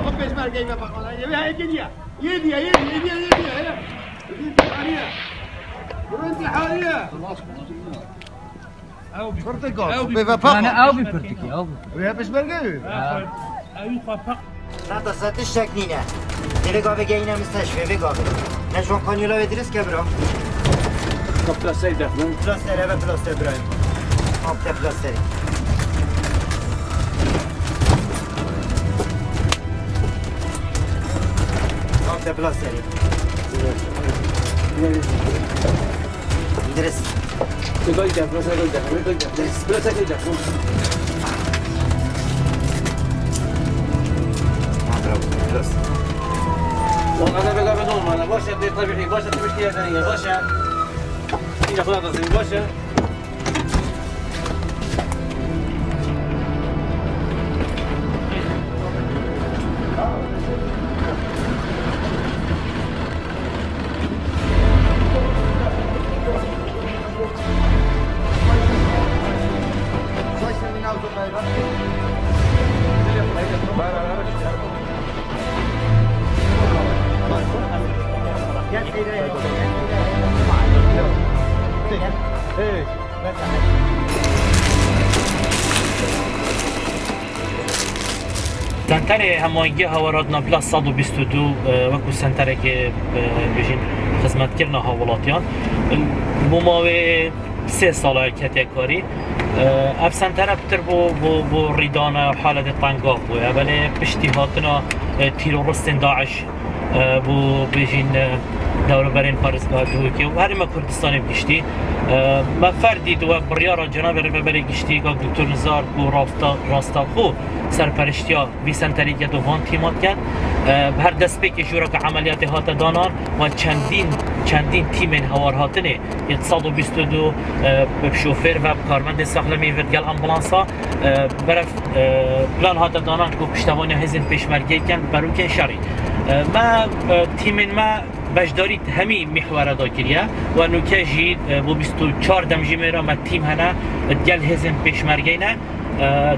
خب پشمرگه این مفاقانه یه دیا یه دیا برو انتحارية او بفقط انا او ببرتكي او ويا بشمرگه نه تا ساعتش شک نینه دیره گاوه گینه مستشفه گاوه نشون کانیولا بدریس که برام پلاستر دفنم پلاستر اوه پلاستر برایم آب ده پلاستری آب ده پلاستری درست تقول ده پلاستر درست پلاستر دفنم والله انا بقى نورمال باشه طبيعي باشه مشكله ثانيه باشه الى خلاص باشه سنتر هماهنگی هاورادنا پلاس 122 وکو سنتره که بجین خدمت کردن هاولاتیان بوماوی 3 ساله کتی کاری اف سنتره بتر بو ریدان حالت طنگاف بو اولی پشتی هاتنا تیرورستین داعش بو بجین دور برین پارێزگا دووکێ و هەرمە کوردستانی گشتی مە فەردی دووە بڕیارە جەنابێ ڕێبەرێ گشتی گاک دکتۆر نزار و ڕاستاخۆ سەرپەرشتیا وی سەنتەرێکیە دووان تیمات کرد هەر دەستپێکی ژوورەکە عملیاتی هاتە دانان و چەندین تیمên هەوار هاتنێ 122 شۆفێر و کارمەندê سەخلەمی ڤێرگەل ئەمبولانسا بەرەف پلان هاتە دانان و پشتەوانیا هێزên پێشمەرگەیکەن بەروکێن شەڕی ما تیمên me beşdarî hemî mihwere da kiriye ve nûke jî bu 24 demjî mêra me tîm hene gel hêzên pêşmergeyî ne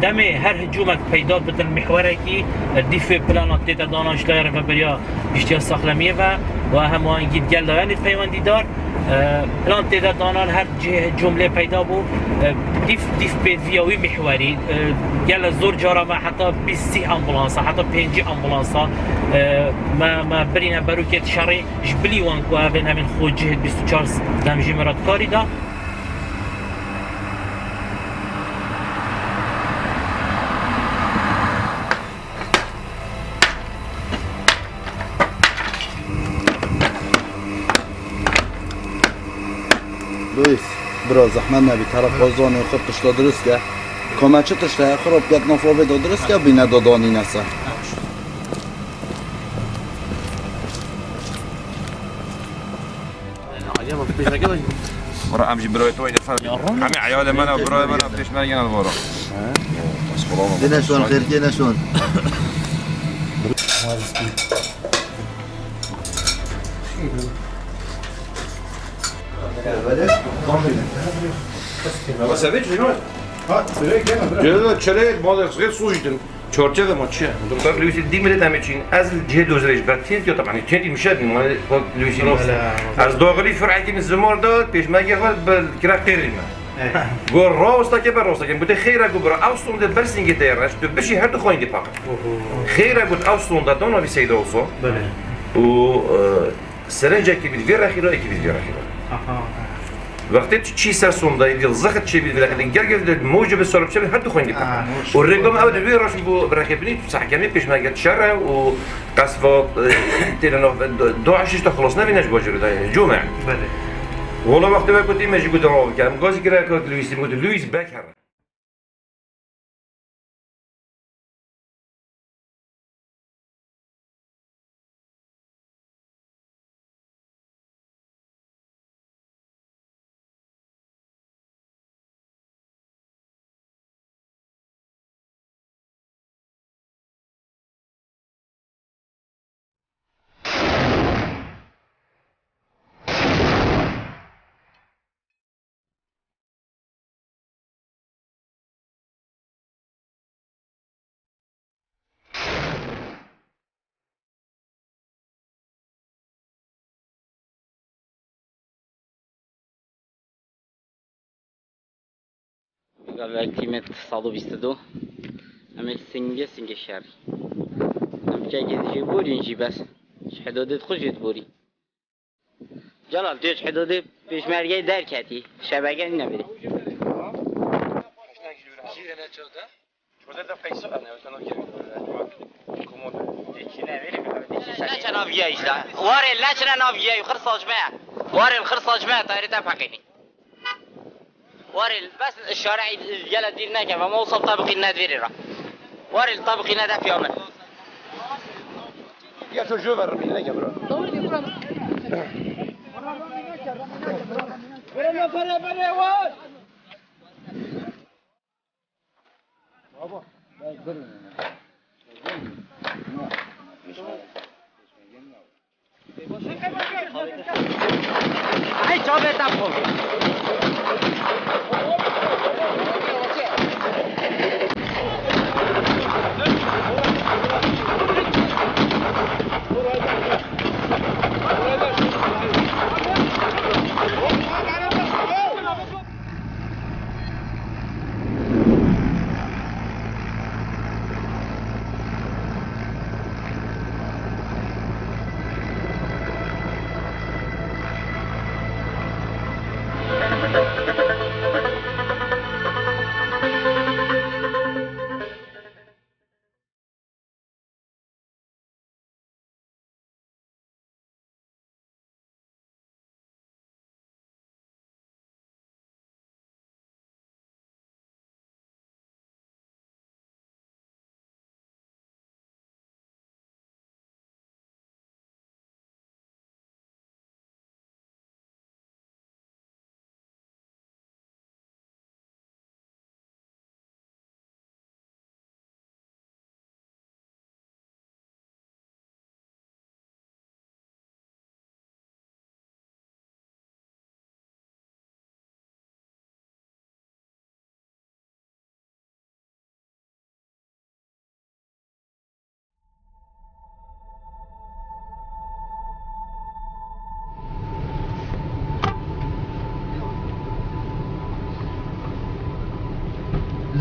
demê her hicûmek peyda bidin mihwerekî dîfê plana têde danajlaya rêveberiya giştiya saxlemiyê ve hemû an gît gel dayanî peywendîdar plan têde danan her cumlê peyda bû dîf pêdiviya wî mihwerî gel zor cara me heta 20 ambulansa heta 5 ambulansa me birîne berûkê şerê ji bilî wan ku evên hemên xwecihê 24 demjî mêra dikarî da Luis, biraz zahmet nebi taraf bazanı خود تشتا درست که کمچه تشتا خراب کرد نفاوه دا درست که بینه دادانی نسه برا امشي براي توي دفع همي عيال منا براي منا بتش مرينا الورا دينا شون خير دينا شون ما سويت شنو؟ ها جلو چلای مال صغير سوجدن چورچه ما چیه؟ دکتر لویسی دیمره دامچین از جه دوزرش باتین یا طبعا تینتی میشه ما لویسی از داخلی فرعی من زمار داد پیش مگه خود بالکرا خیری ما گور راستا که بر راستا که بوده خیره گو برا اوستون ده برسینگ دیرش تو بشی هر دو خوین دی پاک خیره بود اوستون دادن و بیسید اوسو و سرنجه کی بید ویر اخیرا کی بید ویر اخیرا وقتی چی سر سونده ایدیل زخت چی بید ولی گرگ موجب سرب چه هر دو خوین دی پاک و رگم اول ویر راش بو برخیبنی صحکمی پیش مگه شره و قصف تیرنا دو عشش تا خلاص نبینش باجر ده جمع والله وقتی وقتی میشه گوده راو کردم گازی که رکات لویسی مود لویس بکر قال تيمت 122 اما سنجة شهر ام جاي جيبوري نجي بس حدود خوش تبوري جلال توش حدود پیش مرگی در کتی شبکه نمیری لا نافيا إيشلا واري لا نافيا يخرص جماعة واري الخرص جماعة طارتها فقيني واري بس الشارع يلا ديرنا كيف ما وصل طابق النادي را واري الطابق النادي في يومه يا شو جو برمي لا جبر برا وار بابا هاي جابه تابو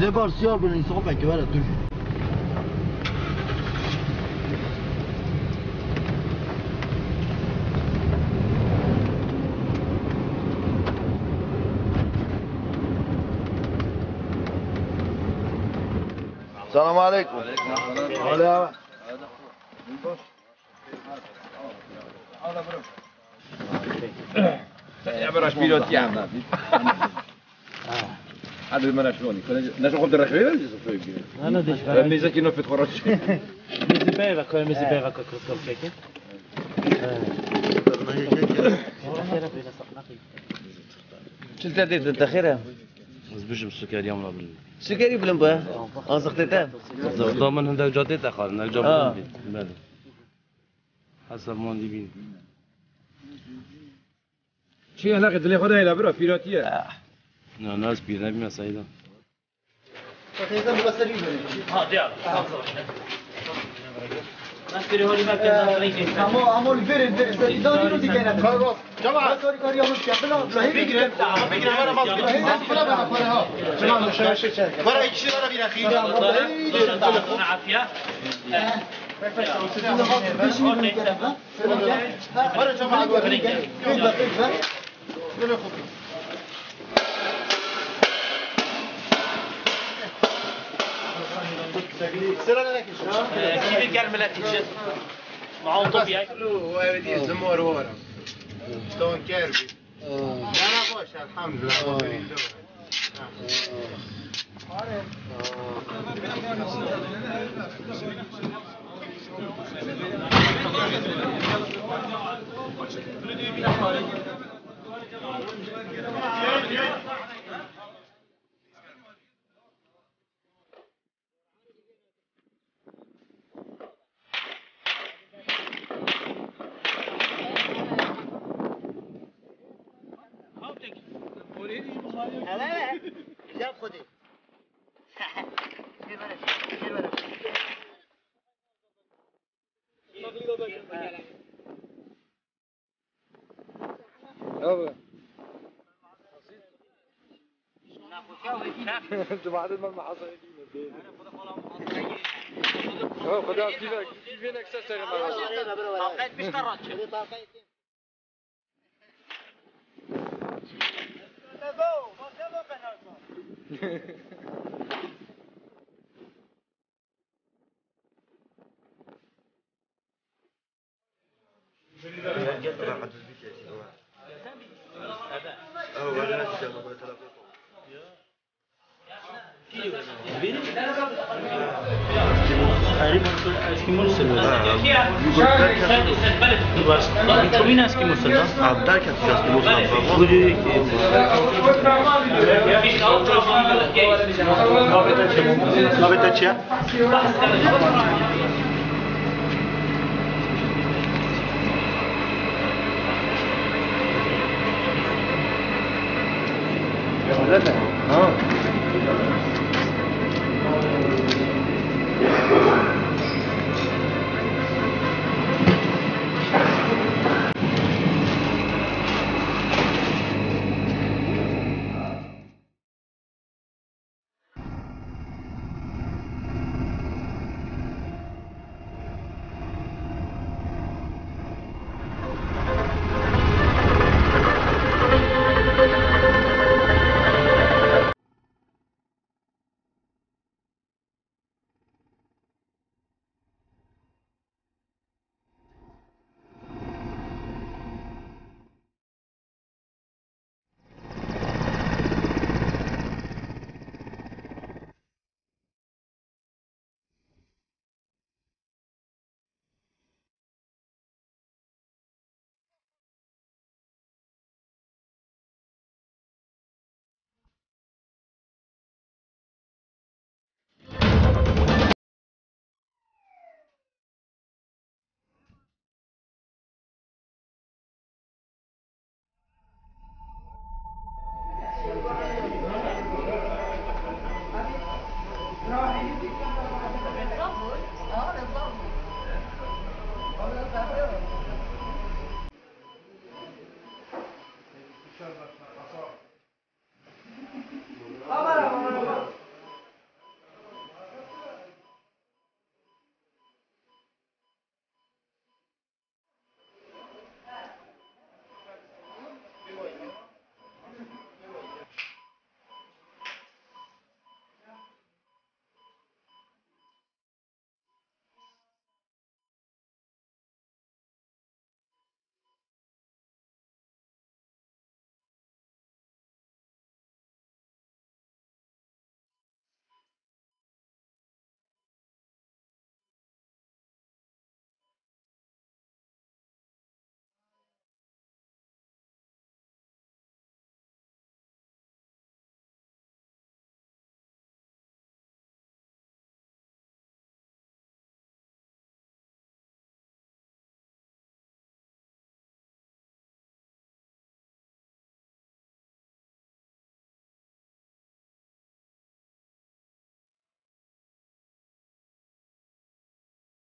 زبار سیار بین این صحبه که برای توش السلام عليكم. وعليكم يا براش بيلوت يا عم هذا ما نشلوني نشلون خد الرخوي ولا زفوي انا ديش ميزه كي نوفي تخرج ميزي باي بكره ميزي باي بكره كل كيكه شلت هديت انت خيرها؟ زبش بالسكري يوم قبل سكري بلمبا قصقتها ضمن هندك جاتي اخر هندك جاب بله حسب ما دي شي علاقه اللي خدها الى برا بيلوتيه نه ناس بیر نبیم سعیدا ها ديال ناس بيري هولي ما كان اما الفير دوني رو دیگه نداره خلاص جماعه کاری همون که بلا بگیره برا ما برا ایشی برا بیر اخیر عافيه برا جماعه كيف القرمه لا تجد معهم طبيعي وادي زمور ورا شلون كيربي انا خوش الحمد لله هلا جاب خدي انت بعد ما حصل خدا كيفك فينك تشتغل مع اه